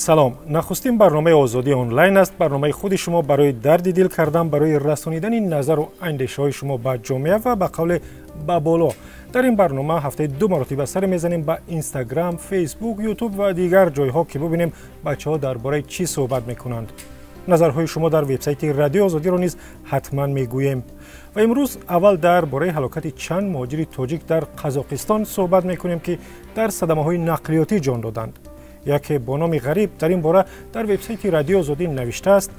سلام، نخستین برنامه آزادی آنلاین است. برنامه خود شما برای درد دل کردن، برای رسانیدن نظر و اندیشه های شما به جامعه و به قول به بالا. در این برنامه هفته 2 مرتبه سر میزنیم به اینستاگرام، فیسبوک، یوتیوب و دیگر جایها که ببینیم بچه‌ها درباره چی صحبت میکنند. نظرهای شما در وبسایت رادیو آزادی را نیز حتما میگوییم. و امروز اول درباره هلاکت چند مهاجر تاجیک در قزاقستان صحبت میکنیم که در صدمه‌های نقلیاتی جان دادند. یکی با نام غریب در این باره در وبسایت رادیو آزادی نوشته است: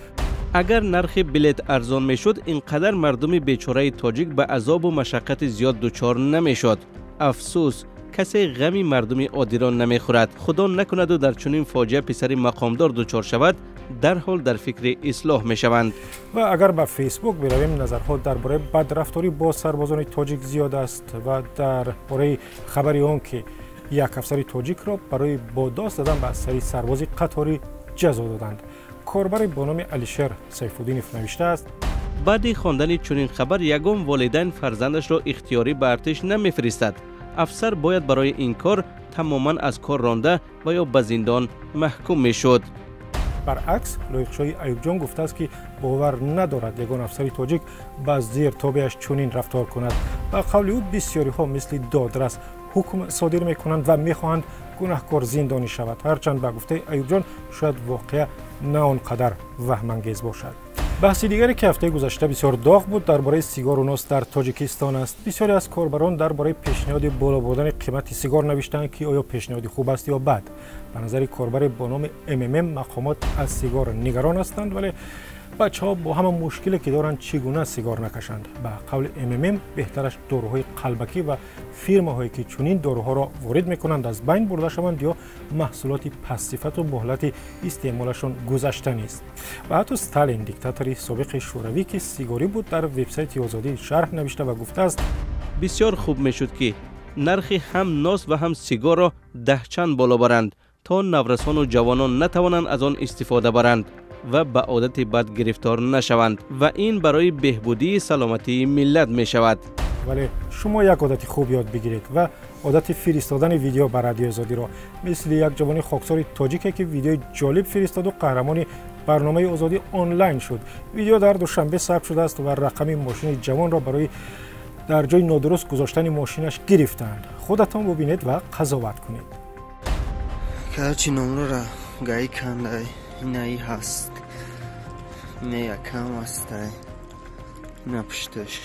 اگر نرخ بلیت ارزان میشد اینقدر مردم بیچاره تاجیک به عذاب و مشقت زیاد دچار نمیشد. افسوس کسی غمی مردم عادی را نمیخورد. خدا نکند و در چنین فاجعه پسر مقامدار دچار شود، در حال در فکر اصلاح میشوند. و اگر به فیسبوک برویم، نظرها درباره بدرفتاری با سربازان تاجیک زیاد است و درباره خبری آن که یک افسر تاجیک را برای بادداشت دادن به سری سربازی قطاری جزا دادند. کاربر با نام علیشر سیف‌الدینوف نوشته است: بعد خواندن چنین خبر یگان والدین فرزندش را اختیاری به ارتش نمیفرستد. افسر باید برای این کار تماما از کار رانده و یا به زندان محکوم میشد. برعکس لایقشای ایوب جان گفته است که باور ندارد یگان افسر تاجیک به زیر تابعش چنین رفتار کند. با قول او بسیاری ها مثل دادرس حکم صادر میکنند و میخواهند گناهکار زندانی شود. هرچند به گفته ایوب جان شاید واقعا نه آنقدر وهم انگیز باشد. بحث دیگری که هفته گذشته بسیار داغ بود درباره سیگار و نوس در تاجیکستان است. بسیاری از کاربران درباره پیشنهاد بالا بردن قیمت سیگار نوشتند که آیا پیشنهاد خوب است یا بد. به نظر کاربر با نام مقامات از سیگار نگران هستند، ولی بچه‌ها با همه مشکلی که دارند چگونه سیگار نکشند. به قول بهترش داروهای قلبکی و فیرماهایی که چنین داروها را وارد میکنند از بین برده شوند یا محصولات پس صفت و مهلت استعمالشان گذشته نیست. و حتی استالین دیکتاتوری سابق شوروی که سیگاری بود در وبسایت آزادی شرح نوشته و گفته است: بسیار خوب میشد که نرخ هم ناس و هم سیگار را 10 چند بالا برند تا نورسان و جوانان نتوانند از آن استفاده برند و به عادت بد گرفتار نشوند و این برای بهبودی سلامتی ملت می شود. ولی شما یک عادت خوب یاد بگیرید و عادت فرستادن ویدیو بر رادیو آزادی را، مثل یک جوان خاکسار تاجیک که ویدیو جالب فرستاد و قهرمان برنامه آزادی آنلاین شد. ویدیو در دوشنبه ثبت شده است و رقم ماشین جوان را برای در جای نادرست گذاشتن ماشینش گرفتند. خودتان ببینید و قضاوت کنید. هرچی نمره را گایی کنده اینایی هست، اینه یکم هسته، اینه پشتش،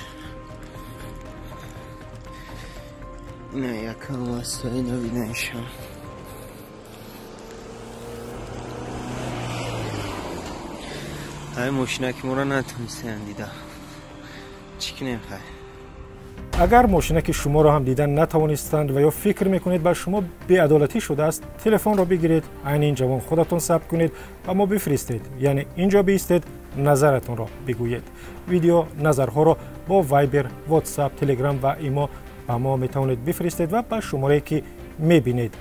اینه یکم هسته، اینه بینهشم. های ماشینک مرا نتونسته دیده. چی که نمیخواه؟ اگر ماشینک شما را هم دیدن نتوانستند و یا فکر میکنید بر شما بی‌عدالتی شده است، تلفن را بگیرید، عین این جوان خودتون ثبت کنید و ما بفرستید. یعنی اینجا بایستید، نظرتون را بگویید. ویدیو نظرها را با وایبر، واتساپ، تلگرام و ایما به ما میتونید بفرستید و به شماره که میبینید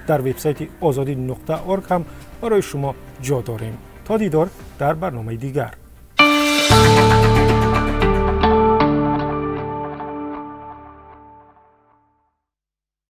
در وبسایت azadi.org هم برای شما جا داریم. تا دیدار در برنامه دیگر.